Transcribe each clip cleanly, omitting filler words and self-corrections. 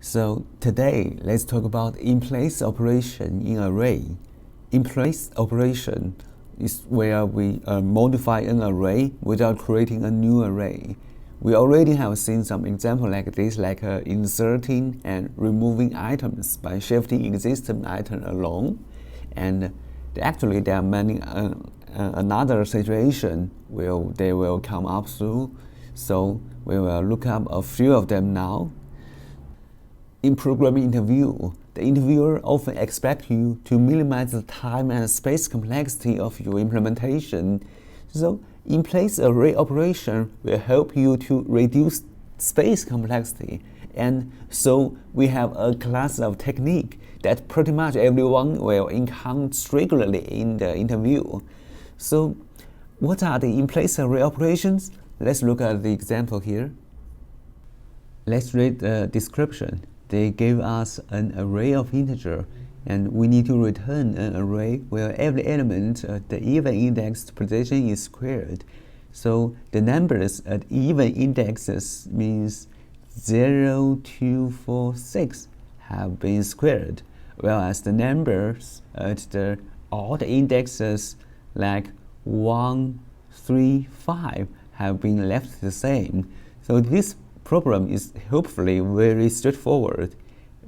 So today, let's talk about in-place operation in array. In-place operation is where we modify an array without creating a new array. We already have seen some examples like this, like inserting and removing items by shifting existing item along. And actually, there are many another situation where they will come up through. So we will look up a few of them now. In programming interview, the interviewer often expects you to minimize the time and space complexity of your implementation. So, in-place array operation will help you to reduce space complexity. And so, we have a class of technique that pretty much everyone will encounter regularly in the interview. So, what are the in-place array operations? Let's look at the example here. Let's read the description. They gave us an array of integer, and we need to return an array where every element at the even indexed position is squared. So the numbers at even indexes means 0, 2, 4, 6 have been squared, whereas the numbers at the odd indexes like 1, 3, 5 have been left the same. So this problem is hopefully very straightforward.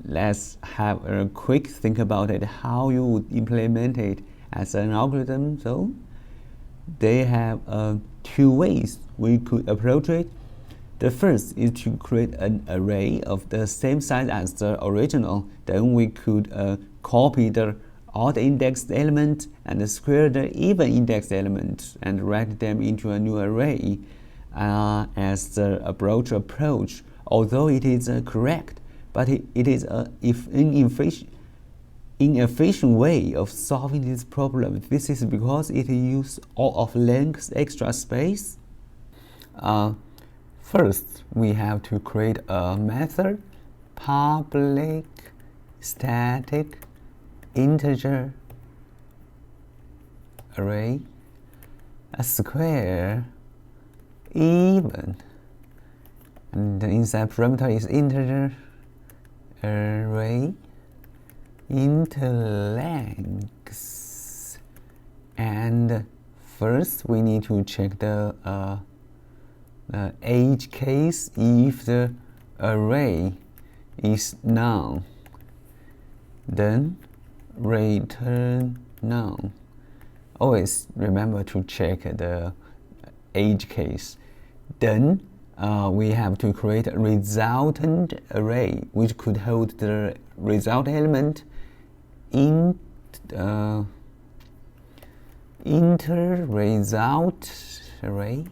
Let's have a quick think about it, how you would implement it as an algorithm. So they have two ways we could approach it. The first is to create an array of the same size as the original. Then we could copy the odd indexed element and square the even indexed element and write them into a new array. As the approach, although it is correct, but it is an inefficient way of solving this problem. This is because it uses all of length extra space. First, we have to create a method, public static integer array, a square even, and the inside parameter is integer array interlength. And first we need to check the age case if the array is null, then return null. Always remember to check the age case. Then we have to create a resultant array which could hold the result element inter result array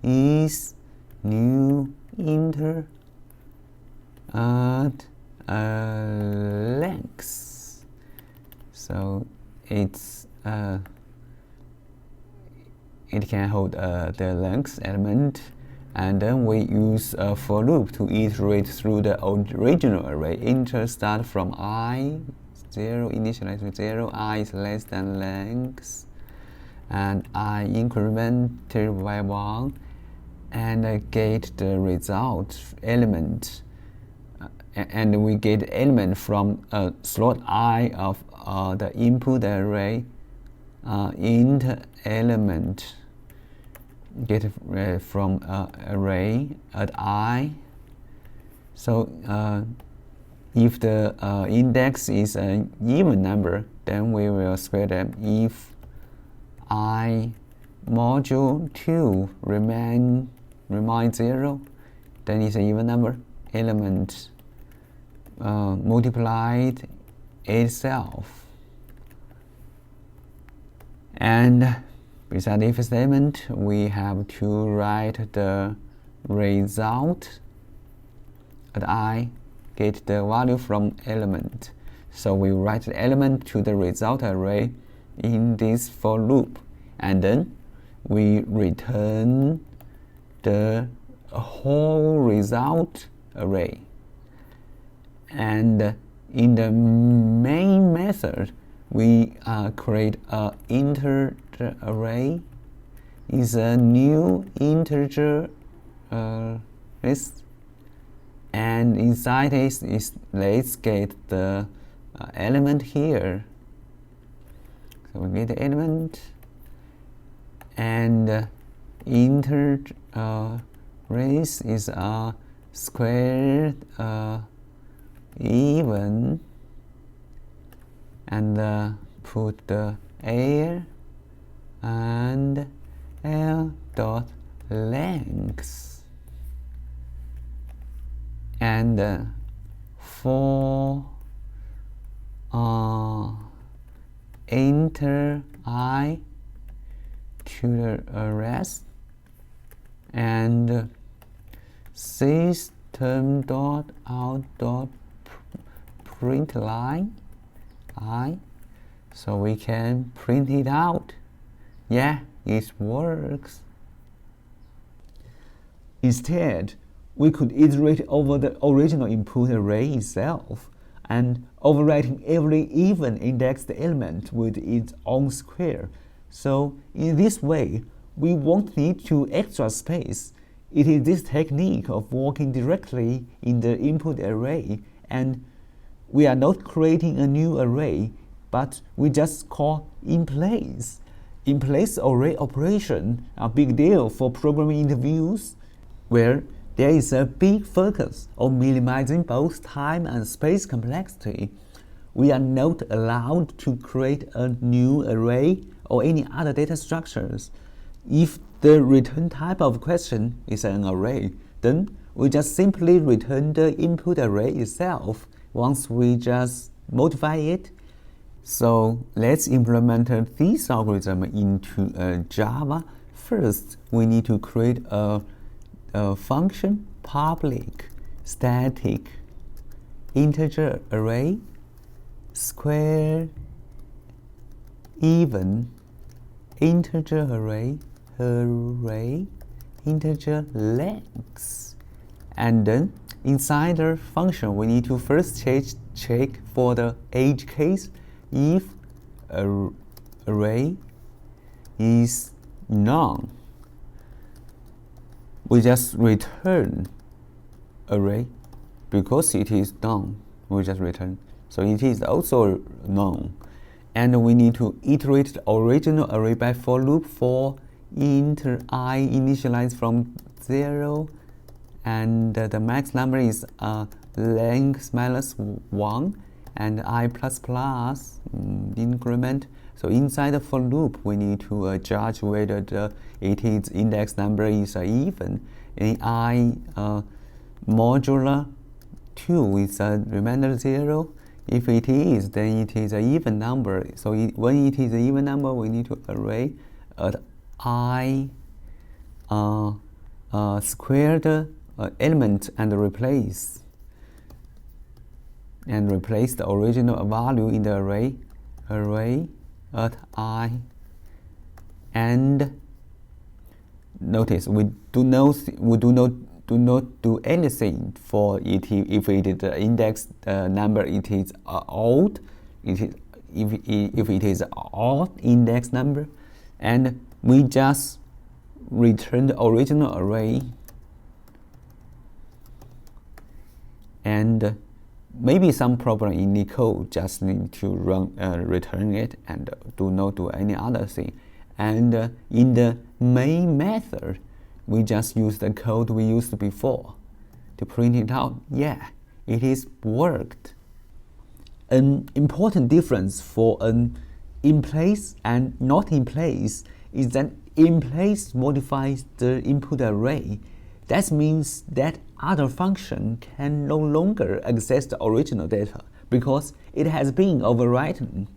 is new inter at length. So it's it can hold the length element, and then we use a for loop to iterate through the original array. Inter start from I, 0, initialize with 0, I is less than length, and I incremented by 1, and get the result element. And we get element from slot I of the input array, int element get from array at I. So if the index is an even number, then we will square them. If I module 2 remain 0, then it's an even number. Element multiplied itself. And beside the if statement, we have to write the result at I, get the value from element. So we write the element to the result array in this for loop, and then we return the whole result array. And in the main method, we create a integer array is a new integer list and inside it is let's get the element here. So we get the element, and race is squared even, and put the air and L dot length, and for enter I to the rest, and system dot out dot print line I, so we can print it out. Yeah, it works. Instead, we could iterate over the original input array itself and overwriting every even indexed element with its own square. So in this way, we won't need to extra space. It is this technique of working directly in the input array, and we are not creating a new array, but we just call in-place. In-place array operation are a big deal for programming interviews, where there is a big focus on minimizing both time and space complexity. We are not allowed to create a new array or any other data structures. If the return type of question is an array, then we just simply return the input array itself once we just modify it. So let's implement this algorithm into Java. First, we need to create a function public static integer array square even integer array integer length, and then inside the function we need to first check for the edge case. If array is none, we just return array. Because it is none, we just return. So it is also none. And we need to iterate the original array by for loop for int I initialized from 0, and the max number is length minus 1, and I plus plus increment. So inside the for loop, we need to judge whether it is index number is even. In I modular 2 is a remainder 0. If it is, then it is an even number. So when it is an even number, we need to array at I squared element and replace the original value in the array at I. And notice we do not do anything for it if it is the index number. It is odd. If it is odd index number, and we just return the original array. And maybe some program in the code just need to return it and do not do any other thing. And in the main method, we just use the code we used before to print it out. Yeah, it is worked. An important difference for an in-place and not in place is that in place modifies the input array. That means that other function can no longer access the original data because it has been overwritten.